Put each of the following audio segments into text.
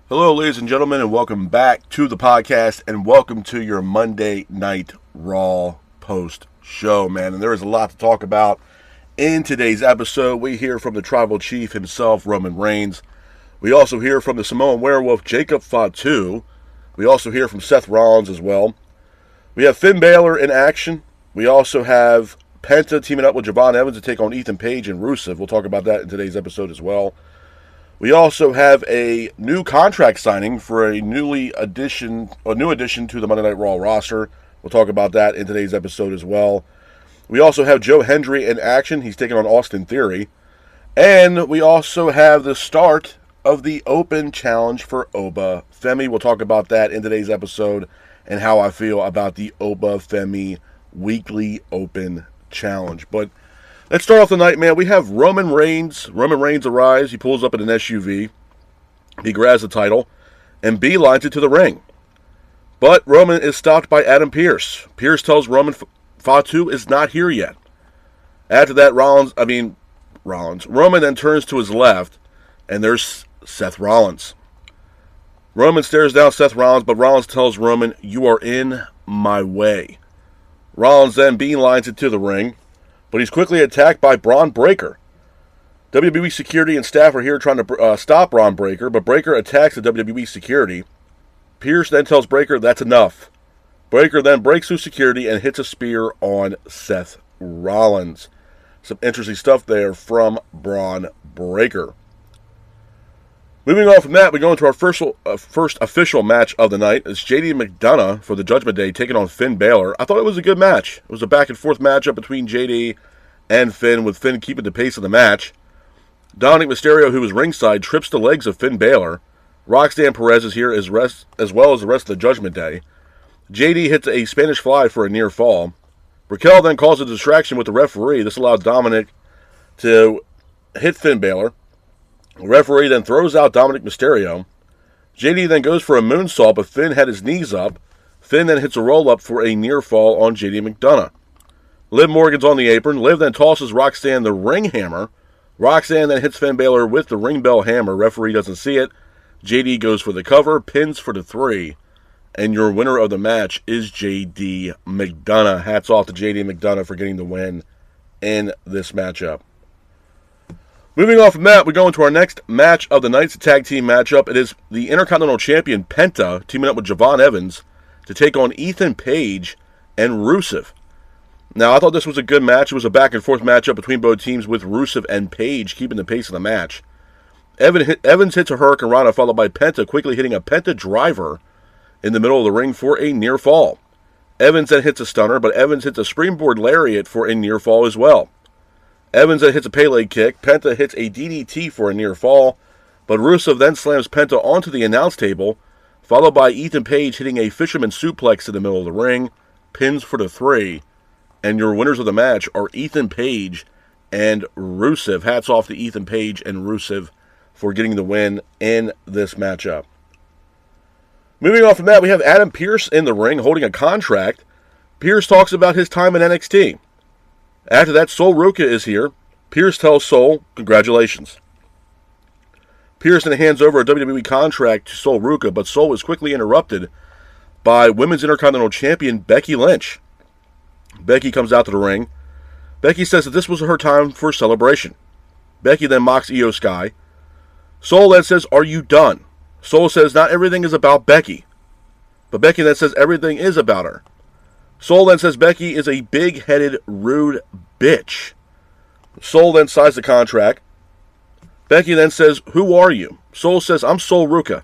Hello, ladies and gentlemen, and welcome back to the podcast, and welcome to your Monday Night Raw post-show, man. And there is a lot to talk about in today's episode. We hear from the Tribal Chief himself, Roman Reigns. We also hear from the Samoan Werewolf, Jacob Fatu. We also hear from Seth Rollins as well. We have Finn Balor in action. We also have Penta teaming up with Javon Evans to take on Ethan Page and Rusev. We'll talk about that in today's episode as well. We also have a new contract signing for a new addition to the Monday Night Raw roster. We'll talk about that in today's episode as well. We also have Joe Hendry in action. He's taking on Austin Theory. And we also have the start of the Open Challenge for Oba Femi. We'll talk about that in today's episode and how I feel about the Oba Femi Weekly Open Challenge. But let's start off the night, man. We have Roman Reigns. Roman Reigns arrives. He pulls up in an SUV. He grabs the title and beelines it to the ring. But Roman is stopped by Adam Pearce. Pearce tells Roman Fatu is not here yet. After that, Roman then turns to his left, and there's Seth Rollins. Roman stares down Seth Rollins, but Rollins tells Roman, "You are in my way." Rollins then beelines it to the ring, but he's quickly attacked by Braun Breaker. WWE security and staff are here trying to stop Braun Breaker, but Breaker attacks the WWE security. Pearce then tells Breaker that's enough. Breaker then breaks through security and hits a spear on Seth Rollins. Some interesting stuff there from Braun Breaker. Moving on from that, we go into our first official match of the night. It's JD McDonough for the Judgment Day taking on Finn Balor. I thought it was a good match. It was a back-and-forth matchup between JD and Finn, with Finn keeping the pace of the match. Dominic Mysterio, who was ringside, trips the legs of Finn Balor. Roxanne Perez is here as well as the rest of the Judgment Day. JD hits a Spanish Fly for a near fall. Raquel then calls a distraction with the referee. This allows Dominic to hit Finn Balor. The referee then throws out Dominic Mysterio. JD then goes for a moonsault, but Finn had his knees up. Finn then hits a roll-up for a near fall on JD McDonough. Liv Morgan's on the apron. Liv then tosses Roxanne the ring hammer. Roxanne then hits Finn Balor with the ring bell hammer. Referee doesn't see it. JD goes for the cover, pins for the 3. And your winner of the match is JD McDonough. Hats off to JD McDonough for getting the win in this matchup. Moving on from that, we go into our next match of the night's tag team matchup. It is the Intercontinental Champion Penta teaming up with Javon Evans to take on Ethan Page and Rusev. Now, I thought this was a good match. It was a back-and-forth matchup between both teams, with Rusev and Page keeping the pace of the match. Evans hits a Hurricane Rana, followed by Penta quickly hitting a Penta driver in the middle of the ring for a near fall. Evans then hits a stunner, but Evans hits a springboard lariat for a near fall as well. Evans then hits a Pele kick. Penta hits a DDT for a near fall, but Rusev then slams Penta onto the announce table, followed by Ethan Page hitting a fisherman suplex in the middle of the ring, pins for the 3, and your winners of the match are Ethan Page and Rusev. Hats off to Ethan Page and Rusev for getting the win in this matchup. Moving on from that, we have Adam Pearce in the ring holding a contract. Pearce talks about his time in NXT. After that, Sol Ruca is here. Pearce tells Sol, congratulations. Pearce then hands over a WWE contract to Sol Ruca, but Sol is quickly interrupted by Women's Intercontinental Champion Becky Lynch. Becky comes out to the ring. Becky says that this was her time for celebration. Becky then mocks Io Sky. Sol then says, "Are you done?" Sol says not everything is about Becky. But Becky then says everything is about her. Sol then says Becky is a big-headed, rude bitch. Sol then signs the contract. Becky then says, "Who are you?" Sol says, "I'm Sol Ruca,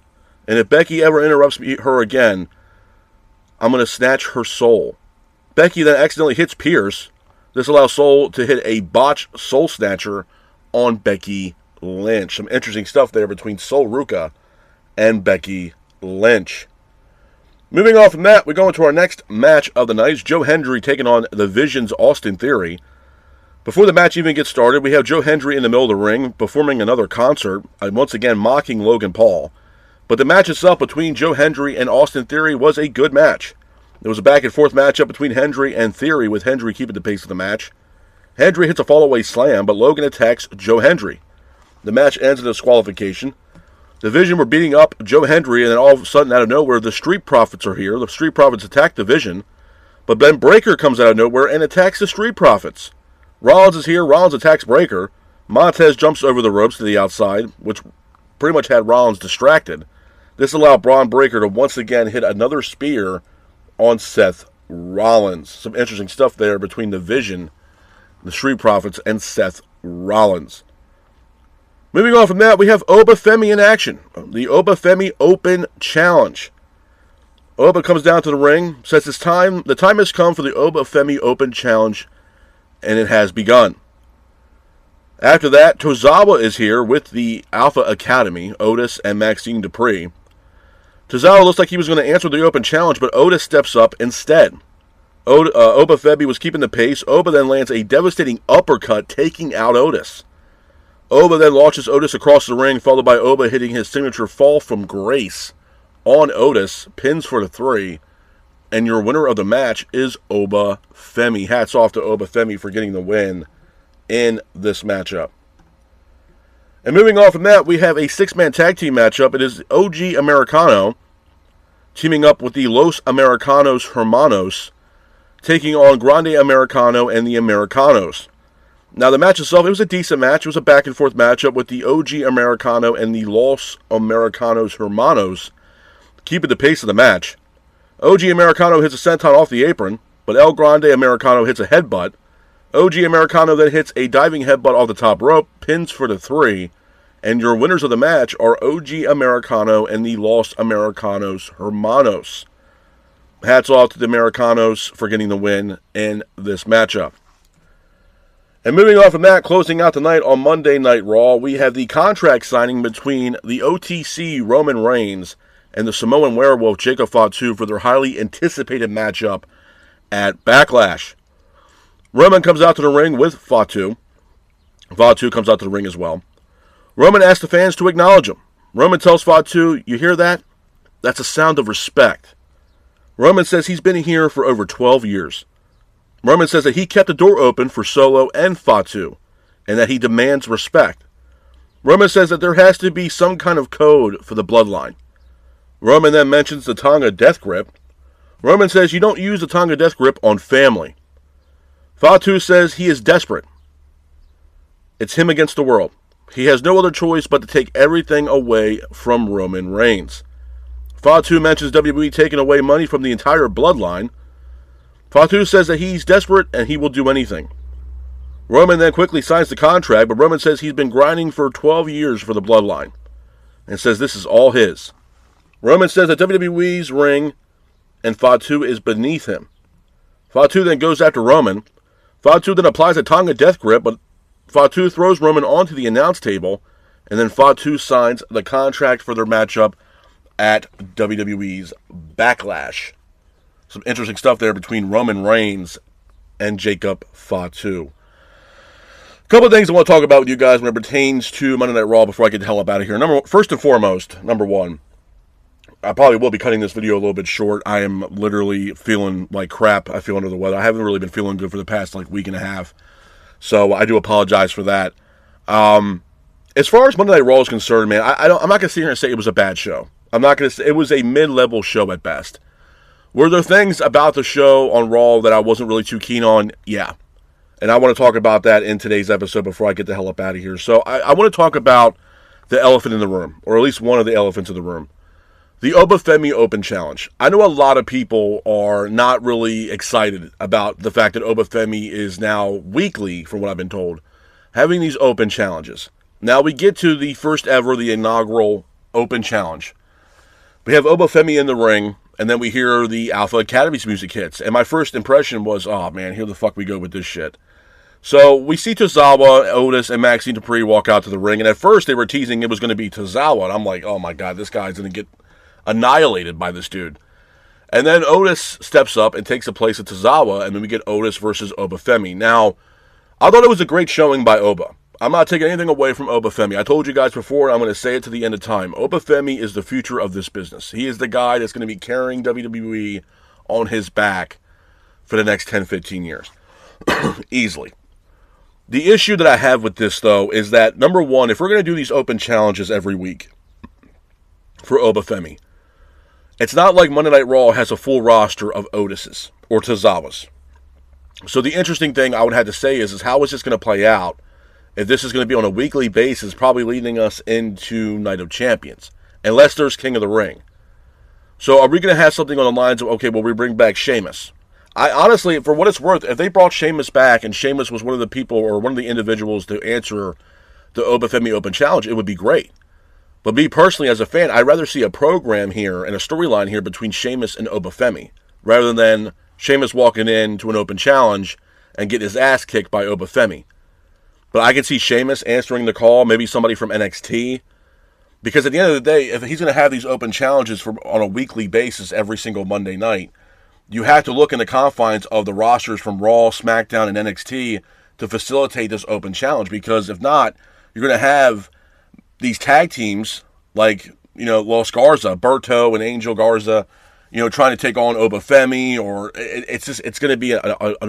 and if Becky ever interrupts her again, I'm going to snatch her soul." Becky then accidentally hits Pearce. This allows Sol to hit a botched soul snatcher on Becky Lynch. Some interesting stuff there between Sol Ruca and Becky Lynch. Moving on from that, we go into our next match of the night. It's Joe Hendry taking on the Vision's Austin Theory. Before the match even gets started, we have Joe Hendry in the middle of the ring performing another concert, once again mocking Logan Paul. But the match itself between Joe Hendry and Austin Theory was a good match. It was a back-and-forth matchup between Hendry and Theory, with Hendry keeping the pace of the match. Hendry hits a fall-away slam, but Logan attacks Joe Hendry. The match ends in a disqualification. Vision were beating up Joe Hendry, and then all of a sudden, out of nowhere, the Street Profits are here. The Street Profits attack the Vision, but then Breaker comes out of nowhere and attacks the Street Profits. Rollins is here. Rollins attacks Breaker. Montez jumps over the ropes to the outside, which pretty much had Rollins distracted. This allowed Braun Breaker to once again hit another spear on Seth Rollins. Some interesting stuff there between the Vision, the Street Profits, and Seth Rollins. Moving on from that, we have Oba Femi in action. The Oba Femi Open Challenge. Oba comes down to the ring, says the time has come for the Oba Femi Open Challenge, and it has begun. After that, Tozawa is here with the Alpha Academy, Otis and Maxine Dupree. Tozawa looks like he was going to answer the Open Challenge, but Otis steps up instead. Oba Femi was keeping the pace. Oba then lands a devastating uppercut, taking out Otis. Oba then launches Otis across the ring, followed by Oba hitting his signature fall from grace on Otis, pins for the 3, and your winner of the match is Oba Femi. Hats off to Oba Femi for getting the win in this matchup. And moving on from that, we have a 6-man tag team matchup. It is OG Americano teaming up with the Los Americanos Hermanos, taking on Grande Americano and the Americanos. Now, the match itself, it was a decent match. It was a back-and-forth matchup with the OG Americano and the Los Americanos Hermanos keeping the pace of the match. OG Americano hits a senton off the apron, but El Grande Americano hits a headbutt. OG Americano then hits a diving headbutt off the top rope, pins for the 3, and your winners of the match are OG Americano and the Los Americanos Hermanos. Hats off to the Americanos for getting the win in this matchup. And moving on from that, closing out the night on Monday Night Raw, we have the contract signing between the O.T.C. Roman Reigns and the Samoan Werewolf Jacob Fatu for their highly anticipated matchup at Backlash. Roman comes out to the ring with Fatu. Fatu comes out to the ring as well. Roman asks the fans to acknowledge him. Roman tells Fatu, "You hear that? That's a sound of respect." Roman says he's been here for over 12 years. Roman says that he kept the door open for Solo and Fatu, and that he demands respect. Roman says that there has to be some kind of code for the bloodline. Roman then mentions the Tonga Death Grip. Roman says you don't use the Tonga Death Grip on family. Fatu says he is desperate. It's him against the world. He has no other choice but to take everything away from Roman Reigns. Fatu mentions WWE taking away money from the entire bloodline. Fatu says that he's desperate and he will do anything. Roman then quickly signs the contract, but Roman says he's been grinding for 12 years for the bloodline and says this is all his. Roman says that WWE's ring and Fatu is beneath him. Fatu then goes after Roman. Fatu then applies a Tonga Death Grip, but Fatu throws Roman onto the announce table, and then Fatu signs the contract for their matchup at WWE's Backlash. Some interesting stuff there between Roman Reigns and Jacob Fatu. A couple of things I want to talk about with you guys when it pertains to Monday Night Raw before I get the hell up out of here. First and foremost, number one, I probably will be cutting this video a little bit short. I am literally feeling like crap. I feel under the weather. I haven't really been feeling good for the past week and a half. So I do apologize for that. As far as Monday Night Raw is concerned, man, I'm not going to sit here and say it was a bad show. I'm not going to say it was a mid-level show at best. Were there things about the show on Raw that I wasn't really too keen on? Yeah. And I want to talk about that in today's episode before I get the hell up out of here. So I want to talk about the elephant in the room, or at least one of the elephants in the room. The Oba Femi Open Challenge. I know a lot of people are not really excited about the fact that Oba Femi is now weekly, from what I've been told, having these open challenges. Now we get to the first ever, the inaugural Open Challenge. We have Oba Femi in the ring, and then we hear the Alpha Academy's music hits. And my first impression was, oh man, here the fuck we go with this shit. So we see Tozawa, Otis, and Maxine Dupree walk out to the ring. And at first they were teasing it was going to be Tozawa. And I'm like, oh my god, this guy's going to get annihilated by this dude. And then Otis steps up and takes the place of Tozawa. And then we get Otis versus Oba Femi. Now, I thought it was a great showing by Oba. I'm not taking anything away from Oba Femi. I told you guys before, and I'm going to say it to the end of time. Oba Femi is the future of this business. He is the guy that's going to be carrying WWE on his back for the next 10, 15 years. Easily. The issue that I have with this, though, is that, number one, if we're going to do these open challenges every week, for Obafemi. It's not like Monday Night Raw has a full roster of Otises or Tozawas. So the interesting thing I would have to say is how is this going to play out if this is going to be on a weekly basis, probably leading us into Night of Champions, unless there's King of the Ring. So are we going to have something on the lines of, okay, well, we bring back Sheamus? I honestly, for what it's worth, if they brought Sheamus back and Sheamus was one of the people or one of the individuals to answer the Obafemi Open Challenge, it would be great. But me personally, as a fan, I'd rather see a program here and a storyline here between Sheamus and Obafemi, rather than Sheamus walking into an Open Challenge and getting his ass kicked by Obafemi. But I can see Sheamus answering the call, maybe somebody from NXT. Because at the end of the day, if he's going to have these Open Challenges on a weekly basis every single Monday night, you have to look in the confines of the rosters from Raw, SmackDown, and NXT to facilitate this Open Challenge. Because if not, you're going to have these tag teams like, Los Garza, Berto and Angel Garza, trying to take on Obafemi, or it's going to be an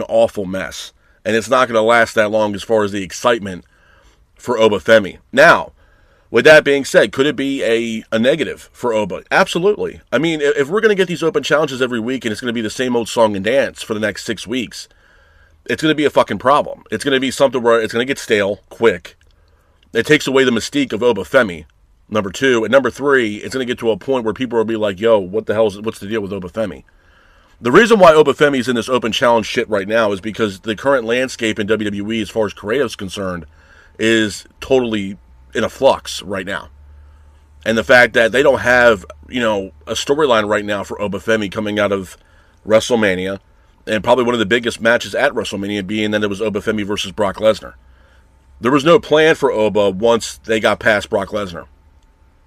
awful mess. And it's not going to last that long as far as the excitement for Obafemi. Now, with that being said, could it be a negative for Oba? Absolutely. I mean, if we're going to get these Open Challenges every week and it's going to be the same old song and dance for the next 6 weeks, it's going to be a fucking problem. It's going to be something where it's going to get stale quick. It takes away the mystique of Obafemi, number 2. And number 3, it's going to get to a point where people will be like, yo, what's the deal with Obafemi? The reason why Obafemi is in this Open Challenge shit right now is because the current landscape in WWE, as far as creative is concerned, is totally in a flux right now. And the fact that they don't have, a storyline right now for Obafemi coming out of WrestleMania, and probably one of the biggest matches at WrestleMania being that it was Obafemi versus Brock Lesnar. There was no plan for Oba once they got past Brock Lesnar.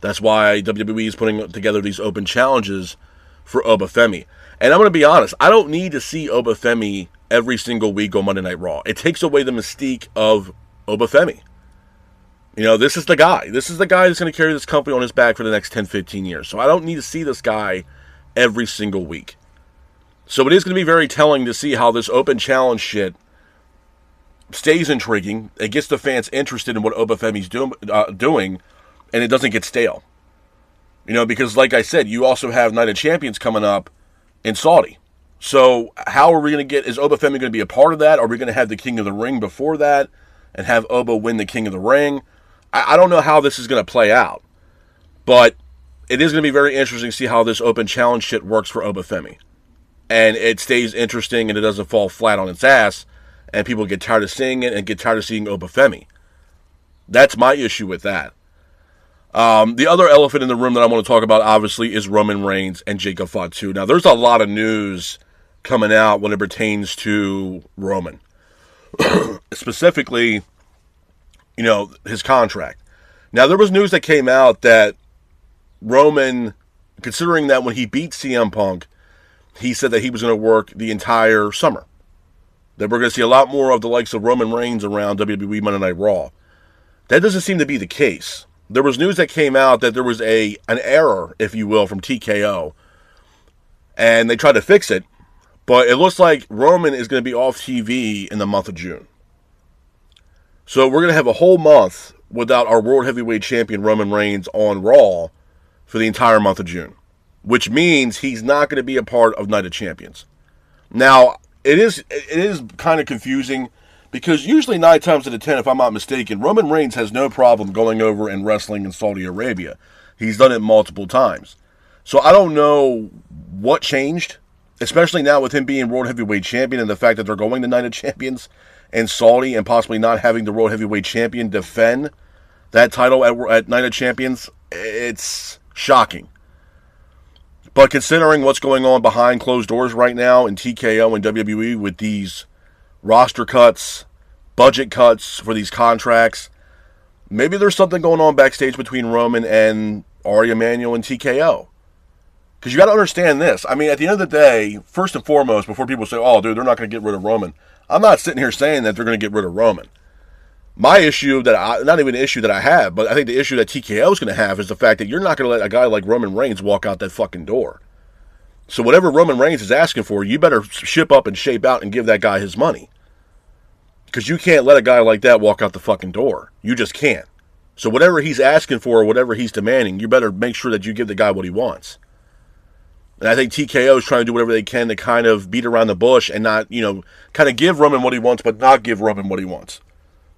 That's why WWE is putting together these Open Challenges for Obafemi. And I'm going to be honest, I don't need to see Obafemi every single week on Monday Night Raw. It takes away the mystique of Obafemi. This is the guy. This is the guy that's going to carry this company on his back for the next 10, 15 years. So I don't need to see this guy every single week. So it is going to be very telling to see how this Open Challenge shit stays intriguing. It gets the fans interested in what Obafemi's doing, and it doesn't get stale. Because like I said, you also have Night of Champions coming up in Saudi. So how are we going to is Obafemi going to be a part of that? Are we going to have the King of the Ring before that and have Oba win the King of the Ring? I don't know how this is going to play out, but it is going to be very interesting to see how this Open Challenge shit works for Obafemi. And it stays interesting and it doesn't fall flat on its ass and people get tired of seeing it and get tired of seeing Obafemi. That's my issue with that. The other elephant in the room that I want to talk about, obviously, is Roman Reigns and Jacob Fatu. Now, there's a lot of news coming out when it pertains to Roman. Specifically, his contract. Now, there was news that came out that Roman, considering that when he beat CM Punk, he said that he was going to work the entire summer. That we're going to see a lot more of the likes of Roman Reigns around WWE Monday Night Raw. That doesn't seem to be the case. There was news that came out that there was an error, if you will, from TKO. And they tried to fix it. But it looks like Roman is going to be off TV in the month of June. So we're going to have a whole month without our World Heavyweight Champion Roman Reigns on Raw for the entire month of June. Which means he's not going to be a part of Night of Champions. Now, it is kind of confusing. Because usually 9 times out of 10, if I'm not mistaken, Roman Reigns has no problem going over and wrestling in Saudi Arabia. He's done it multiple times. So I don't know what changed, especially now with him being World Heavyweight Champion and the fact that they're going to Night of Champions in Saudi and possibly not having the World Heavyweight Champion defend that title at Night of Champions. It's shocking. But considering what's going on behind closed doors right now in TKO and WWE with these roster cuts, budget cuts for these contracts, maybe there's something going on backstage between Roman and Ari Emanuel and TKO. Because you got to understand this. I mean, at the end of the day, first and foremost, before people say, oh, dude, they're not going to get rid of Roman, I'm not sitting here saying that they're going to get rid of Roman. My issue, not even an issue that I have, but I think the issue that TKO is going to have is the fact that you're not going to let a guy like Roman Reigns walk out that fucking door. So whatever Roman Reigns is asking for, you better ship up and shape out and give that guy his money. Because you can't let a guy like that walk out the fucking door. You just can't. So whatever he's asking for or whatever he's demanding, you better make sure that you give the guy what he wants. And I think TKO is trying to do whatever they can to kind of beat around the bush and not, kind of give Roman what he wants, but not give Roman what he wants.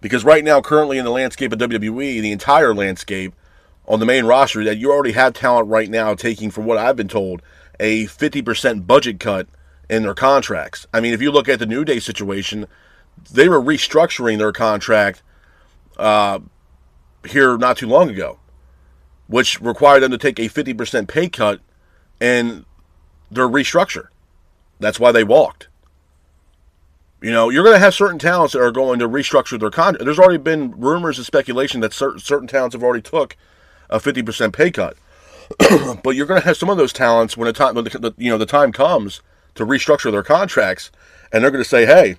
Because right now, currently in the landscape of WWE, the entire landscape on the main roster, that you already have talent right now taking, from what I've been told, a 50% budget cut in their contracts. I mean, if you look at the New Day situation, they were restructuring their contract here not too long ago, which required them to take a 50% pay cut in their restructure. That's why they walked. You're going to have certain talents that are going to restructure their contract. There's already been rumors and speculation that certain talents have already took a 50% pay cut. But you're going to have some of those talents when the time comes to restructure their contracts, and they're going to say, hey,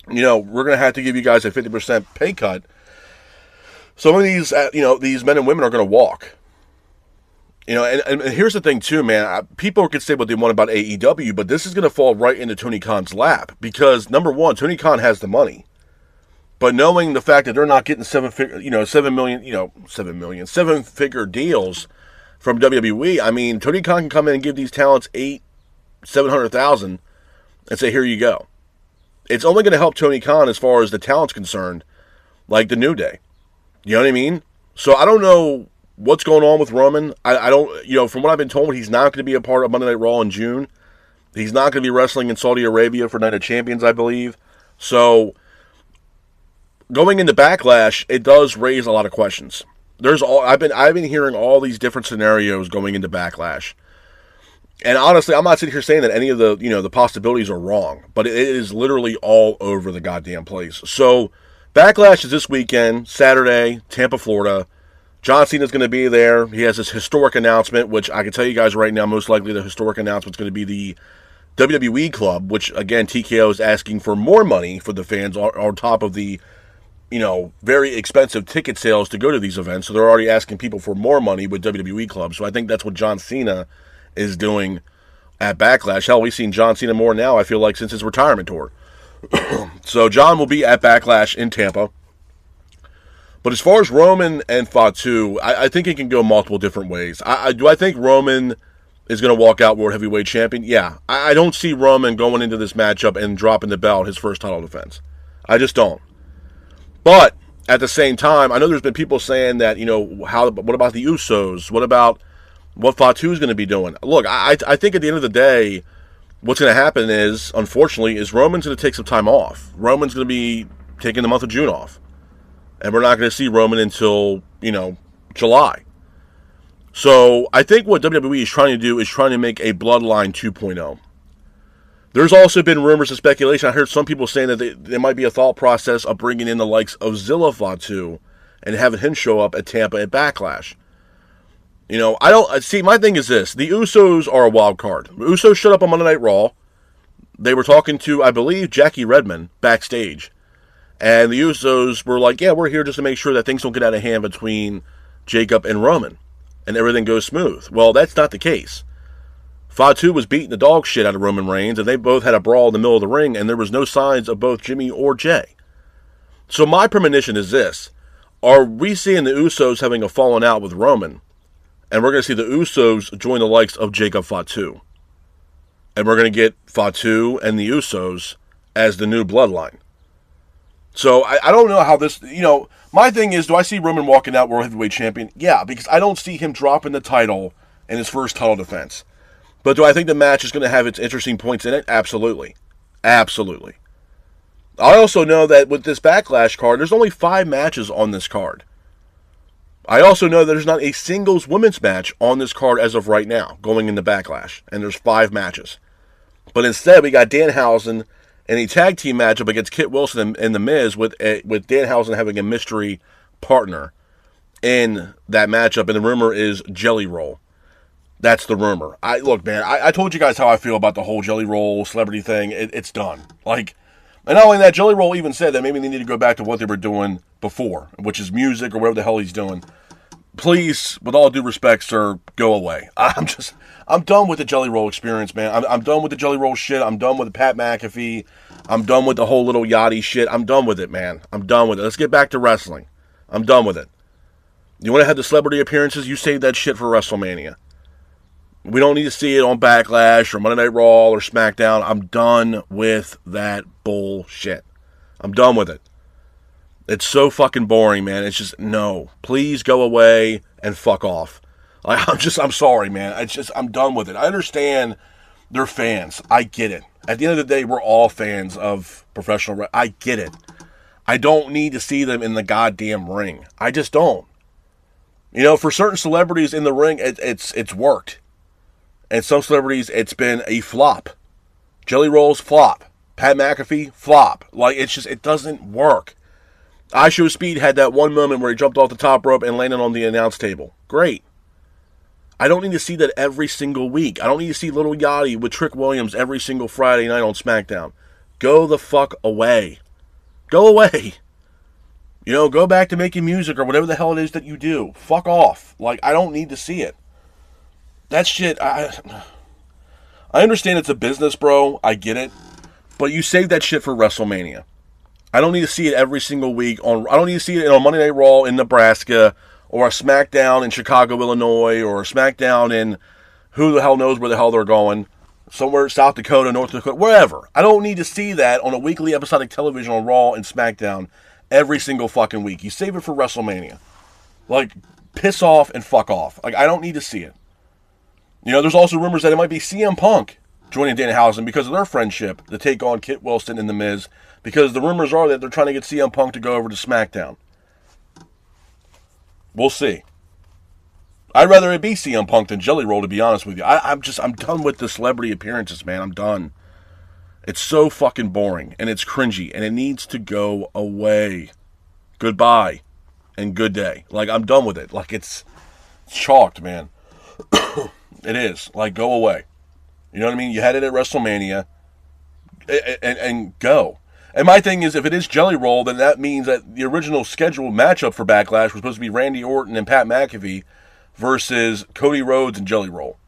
we're going to have to give you guys a 50% pay cut. Some of these, these men and women are going to walk. And here's the thing too, man. People can say what they want about AEW, but this is going to fall right into Tony Khan's lap because, number one, Tony Khan has the money. But knowing the fact that they're not getting seven-figure deals from WWE, I mean, Tony Khan can come in and give these talents $700,000 and say, here you go. It's only going to help Tony Khan as far as the talent's concerned, like the New Day. You know what I mean? So I don't know what's going on with Roman. I don't, from what I've been told, he's not going to be a part of Monday Night Raw in June. He's not going to be wrestling in Saudi Arabia for Night of Champions, I believe. So going into Backlash, it does raise a lot of questions. I've been hearing all these different scenarios going into Backlash. And honestly, I'm not sitting here saying that any of the, the possibilities are wrong, but it is literally all over the goddamn place. So Backlash is this weekend, Saturday, Tampa, Florida. John Cena's going to be there. He has this historic announcement, which I can tell you guys right now, most likely the historic announcement is going to be the WWE Club, which, again, TKO is asking for more money for the fans on top of the, very expensive ticket sales to go to these events. So they're already asking people for more money with WWE Club. So I think that's what John Cena is doing at Backlash. Hell, we've seen John Cena more now, I feel like, since his retirement tour. So John will be at Backlash in Tampa. But as far as Roman and Fatu, I think it can go multiple different ways. Do I think Roman is going to walk out World Heavyweight Champion? Yeah. I don't see Roman going into this matchup and dropping the belt, his first title defense. I just don't. But at the same time, I know there's been people saying that, what about the Usos? What about what Fatu's going to be doing? Look, I think at the end of the day, what's going to happen is, unfortunately, is Roman's going to take some time off. Roman's going to be taking the month of June off. And we're not going to see Roman until, July. So I think what WWE is trying to do is trying to make a Bloodline 2.0. There's also been rumors and speculation. I heard some people saying that there might be a thought process of bringing in the likes of Zilla Fatu and having him show up at Tampa at Backlash. I don't see. My thing is this: the Usos are a wild card. The Usos showed up on Monday Night Raw. They were talking to, I believe, Jackie Redmond backstage. And the Usos were like, yeah, we're here just to make sure that things don't get out of hand between Jacob and Roman. And everything goes smooth. Well, that's not the case. Fatu was beating the dog shit out of Roman Reigns, and they both had a brawl in the middle of the ring, and there was no signs of both Jimmy or Jay. So my premonition is this. Are we seeing the Usos having a falling out with Roman? And we're going to see the Usos join the likes of Jacob Fatu. And we're going to get Fatu and the Usos as the new bloodline. So I don't know how this, my thing is, do I see Roman walking out World Heavyweight Champion? Yeah, because I don't see him dropping the title in his first title defense. But do I think the match is going to have its interesting points in it? Absolutely. Absolutely. I also know that with this Backlash card, there's only 5 matches on this card. I also know that there's not a singles women's match on this card as of right now, going into Backlash. And there's 5 matches. But instead, we got Danhausen in a tag team matchup against Kit Wilson and The Miz, with Danhausen having a mystery partner in that matchup. And the rumor is Jelly Roll. That's the rumor. Look, man, I told you guys how I feel about the whole Jelly Roll celebrity thing. It's done. And not only that, Jelly Roll even said that maybe they need to go back to what they were doing before, which is music or whatever the hell he's doing. Please, with all due respect, sir, go away. I'm done with the Jelly Roll experience, man. I'm done with the Jelly Roll shit. I'm done with the Pat McAfee. I'm done with the whole little Yachty shit. I'm done with it, man. I'm done with it. Let's get back to wrestling. I'm done with it. You want to have the celebrity appearances? You save that shit for WrestleMania. We don't need to see it on Backlash or Monday Night Raw or SmackDown. I'm done with that bullshit. I'm done with it. It's so fucking boring, man. It's just, no. Please go away and fuck off. I'm sorry, man. I'm done with it. I understand they're fans. I get it. At the end of the day, we're all fans of professional wrestling. I get it. I don't need to see them in the goddamn ring. I just don't. You know, for certain celebrities in the ring, it's worked. And some celebrities, it's been a flop. Jelly Roll's flop. Pat McAfee, flop. Like, it doesn't work. ISHO Speed had that one moment where he jumped off the top rope and landed on the announce table. Great. I don't need to see that every single week. I don't need to see Little Yachty with Trick Williams every single Friday night on SmackDown. Go the fuck away. Go away. You know, go back to making music or whatever the hell it is that you do. Fuck off. Like, I don't need to see it. That shit, I understand it's a business, bro. I get it. But you save that shit for WrestleMania. I don't need to see it every single week. I don't need to see it on Monday Night Raw in Nebraska, or a SmackDown in Chicago, Illinois, or a SmackDown in who the hell knows where the hell they're going. Somewhere South Dakota, North Dakota, wherever. I don't need to see that on a weekly episodic television on Raw and SmackDown every single fucking week. You save it for WrestleMania. Like, piss off and fuck off. Like, I don't need to see it. You know, there's also rumors that it might be CM Punk joining Danhausen because of their friendship to take on Kit Wilson and The Miz, because the rumors are that they're trying to get CM Punk to go over to SmackDown. We'll see. I'd rather it be CM Punk than Jelly Roll, to be honest with you. I'm done with the celebrity appearances, man. I'm done. It's so fucking boring, and it's cringy, and it needs to go away. Goodbye, and good day. Like, I'm done with it. Like, it's chalked, man. It is. Like, go away. You know what I mean? You had it at WrestleMania, and go. And my thing is, if it is Jelly Roll, then that means that the original scheduled matchup for Backlash was supposed to be Randy Orton and Pat McAfee versus Cody Rhodes and Jelly Roll.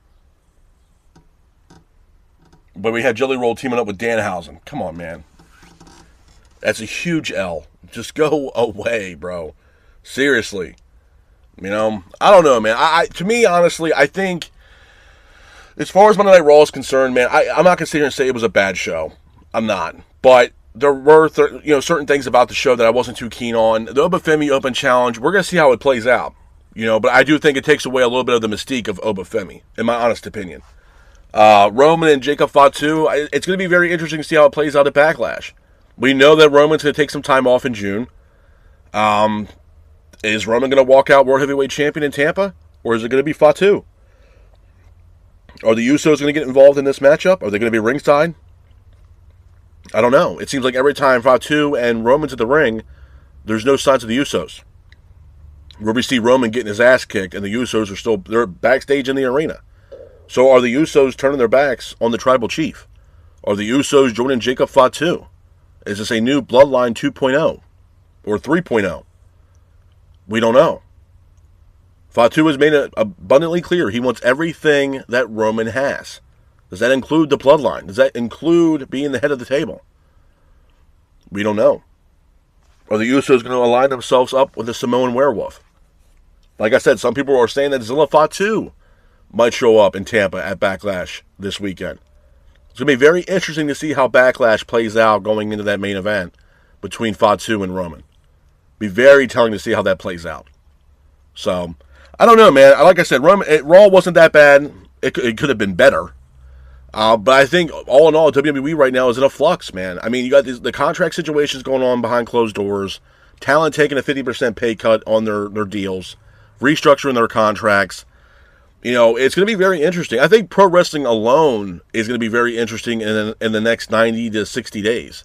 But we had Jelly Roll teaming up with Danhausen. Come on, man. That's a huge L. Just go away, bro. Seriously. You know, I don't know, man. To me, honestly, I think, as far as Monday Night Raw is concerned, man, I'm not going to sit here and say it was a bad show. I'm not. But there were certain things about the show that I wasn't too keen on. The Obafemi Open Challenge, we're going to see how it plays out. You know, but I do think it takes away a little bit of the mystique of Obafemi, in my honest opinion. Roman and Jacob Fatu, it's going to be very interesting to see how it plays out at Backlash. We know that Roman's going to take some time off in June. Is Roman going to walk out World Heavyweight Champion in Tampa? Or is it going to be Fatu? Are the Usos going to get involved in this matchup? Are they going to be ringside? I don't know. It seems like every time Fatu and Roman's at the ring, there's no signs of the Usos. Where we see Roman getting his ass kicked, and the Usos they're backstage in the arena. So are the Usos turning their backs on the Tribal Chief? Are the Usos joining Jacob Fatu? Is this a new Bloodline 2.0 or 3.0? We don't know. Fatu has made it abundantly clear he wants everything that Roman has. Does that include the Bloodline? Does that include being the head of the table? We don't know. Are the Usos going to align themselves up with the Samoan Werewolf? Like I said, some people are saying that Zilla Fatu might show up in Tampa at Backlash this weekend. It's going to be very interesting to see how Backlash plays out going into that main event between Fatu and Roman. Be very telling to see how that plays out. So, I don't know, man. Like I said, Raw wasn't that bad. It could have been better. But I think, all in all, WWE right now is in a flux, man. I mean, you got the contract situations going on behind closed doors, talent taking a 50% pay cut on their deals, restructuring their contracts. You know, it's going to be very interesting. I think pro wrestling alone is going to be very interesting in the next 90 to 60 days.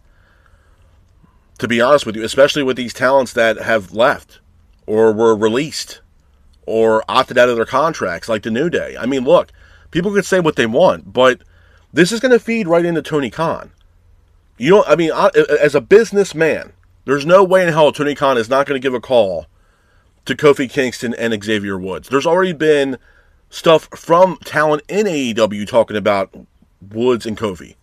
To be honest with you, especially with these talents that have left or were released or opted out of their contracts, like the New Day. I mean, look, people could say what they want, but this is going to feed right into Tony Khan. You know, I mean, as a businessman, there's no way in hell Tony Khan is not going to give a call to Kofi Kingston and Xavier Woods. There's already been stuff from talent in AEW talking about Woods and Kofi,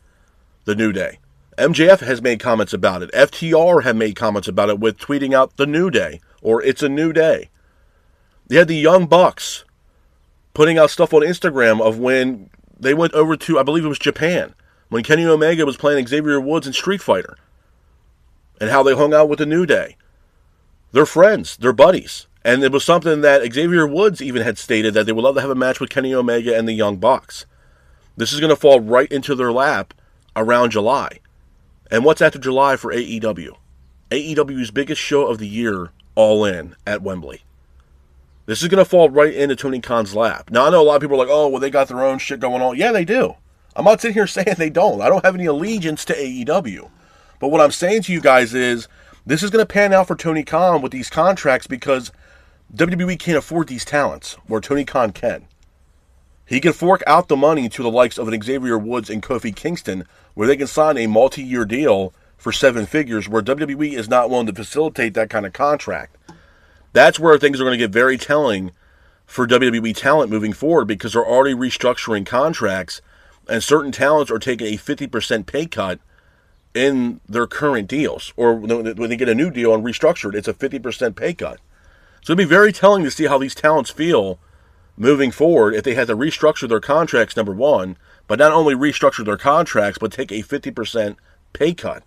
the New Day. MJF has made comments about it. FTR have made comments about it with tweeting out the New Day, or it's a new day. You had the Young Bucks putting out stuff on Instagram of when they went over to, I believe it was Japan, when Kenny Omega was playing Xavier Woods in Street Fighter, and how they hung out with the New Day. They're friends. They're buddies. And it was something that Xavier Woods even had stated, that they would love to have a match with Kenny Omega and the Young Bucks. This is going to fall right into their lap around July. And what's after July for AEW? AEW's biggest show of the year, All In, at Wembley. This is going to fall right into Tony Khan's lap. Now, I know a lot of people are like, oh, well, they got their own shit going on. Yeah, they do. I'm not sitting here saying they don't. I don't have any allegiance to AEW. But what I'm saying to you guys is, this is going to pan out for Tony Khan with these contracts because WWE can't afford these talents, where Tony Khan can. He can fork out the money to the likes of an Xavier Woods and Kofi Kingston, where they can sign a multi-year deal for 7 figures, where WWE is not willing to facilitate that kind of contract. That's where things are going to get very telling for WWE talent moving forward, because they're already restructuring contracts, and certain talents are taking a 50% pay cut in their current deals. Or when they get a new deal and restructured, it's a 50% pay cut. So it'll be very telling to see how these talents feel moving forward if they had to restructure their contracts, number one, but not only restructure their contracts, but take a 50% pay cut.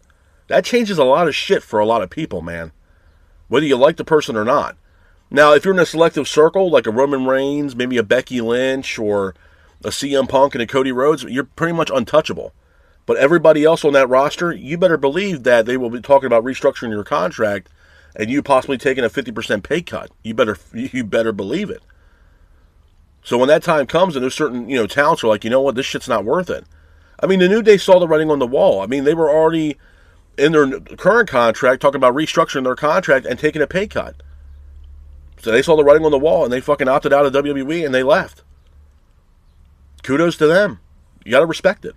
That changes a lot of shit for a lot of people, man. Whether you like the person or not. Now, if you're in a selective circle, like a Roman Reigns, maybe a Becky Lynch, or a CM Punk and a Cody Rhodes, you're pretty much untouchable. But everybody else on that roster, you better believe that they will be talking about restructuring your contract and you possibly taking a 50% pay cut. You better believe it. So when that time comes and there's certain, talents are like, you know what, this shit's not worth it. I mean, the New Day saw the writing on the wall. I mean, they were already in their current contract talking about restructuring their contract and taking a pay cut. So they saw the writing on the wall and they fucking opted out of WWE and they left. Kudos to them. You got to respect it.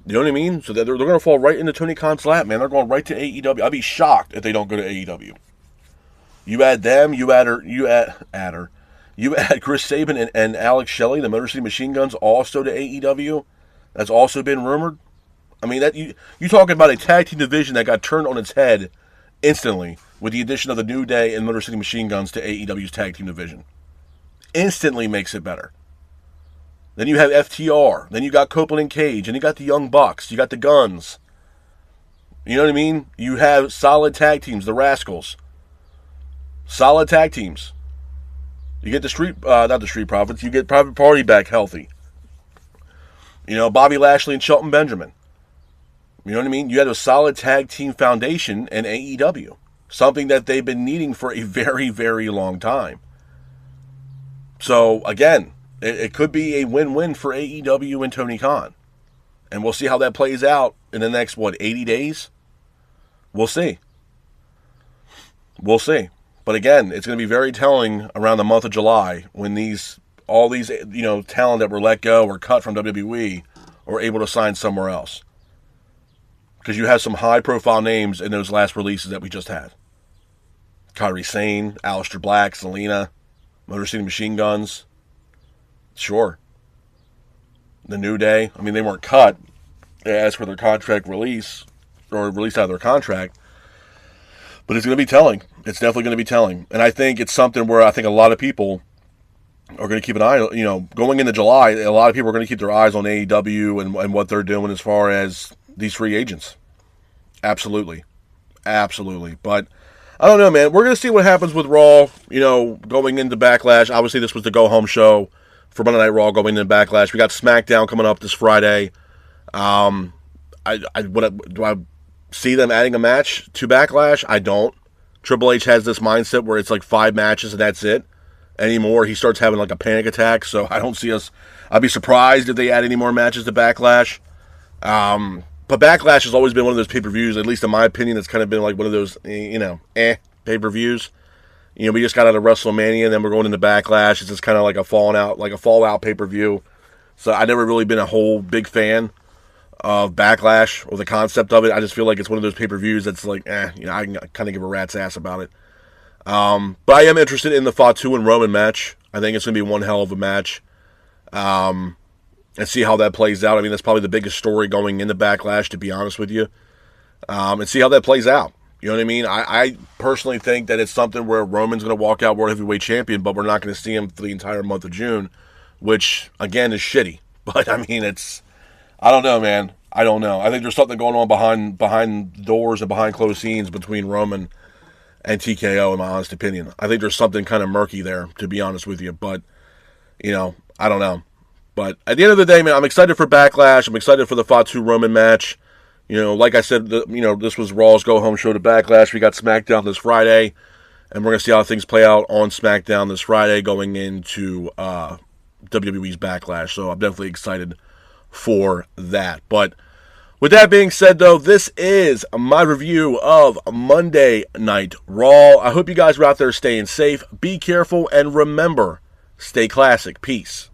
You know what I mean? So they're going to fall right into Tony Khan's lap, man. They're going right to AEW. I'd be shocked if they don't go to AEW. You add them, you add Chris Sabin and Alex Shelley, the Motor City Machine Guns, also to AEW. That's also been rumored. I mean, that you talking about a tag team division that got turned on its head instantly with the addition of the New Day and Motor City Machine Guns to AEW's tag team division. Instantly makes it better. Then you have FTR. Then you got Copeland and Cage. And you got the Young Bucks. You got the Guns. You know what I mean? You have solid tag teams, the Rascals. Solid tag teams. You get not the Street Profits. You get Private Party back healthy. Bobby Lashley and Shelton Benjamin. You know what I mean? You had a solid tag team foundation in AEW. Something that they've been needing for a very, very long time. So, again, it could be a win-win for AEW and Tony Khan. And we'll see how that plays out in the next, 80 days? We'll see. We'll see. But again, it's going to be very telling around the month of July when all these talent that were let go or cut from WWE are able to sign somewhere else. Because you have some high-profile names in those last releases that we just had. Kairi Sane, Aleister Black, Zelina, Motor City Machine Guns. Sure. The New Day. I mean, they weren't cut. They asked for their contract release, or released out of their contract. But it's going to be telling. It's definitely going to be telling. And I think it's something where I think a lot of people are going to keep an eye, going into July, a lot of people are going to keep their eyes on AEW and what they're doing as far as these free agents. Absolutely. Absolutely. But I don't know, man. We're going to see what happens with Raw, going into Backlash. Obviously, this was the go-home show for Monday Night Raw going into Backlash. We got SmackDown coming up this Friday. Do I see them adding a match to Backlash? I don't. Triple H has this mindset where it's like 5 matches and that's it. Anymore, he starts having like a panic attack, so I don't see us. I'd be surprised if they add any more matches to Backlash. But Backlash has always been one of those pay-per-views, at least in my opinion, it's kind of been like one of those, pay-per-views. We just got out of WrestleMania, and then we're going into Backlash. It's just kind of like a fallout pay-per-view. So I've never really been a whole big fan of Backlash or the concept of it. I just feel like it's one of those pay-per-views that's like, I can kind of give a rat's ass about it. But I am interested in the Fatu and Roman match. I think it's going to be one hell of a match. And see how that plays out. I mean, that's probably the biggest story going into Backlash, to be honest with you. And see how that plays out. You know what I mean? I personally think that it's something where Roman's going to walk out World Heavyweight Champion, but we're not going to see him for the entire month of June, which, again, is shitty. But, I mean, I don't know, man. I don't know. I think there's something going on behind doors and behind closed scenes between Roman and TKO, in my honest opinion. I think there's something kind of murky there, to be honest with you. But, I don't know. But at the end of the day, man, I'm excited for Backlash. I'm excited for the Fatu Roman match. Like I said, this was Raw's go-home show to Backlash. We got SmackDown this Friday, and we're going to see how things play out on SmackDown this Friday going into WWE's Backlash. So I'm definitely excited for that. But with that being said, though, this is my review of Monday Night Raw. I hope you guys are out there staying safe. Be careful, and remember, stay classic. Peace.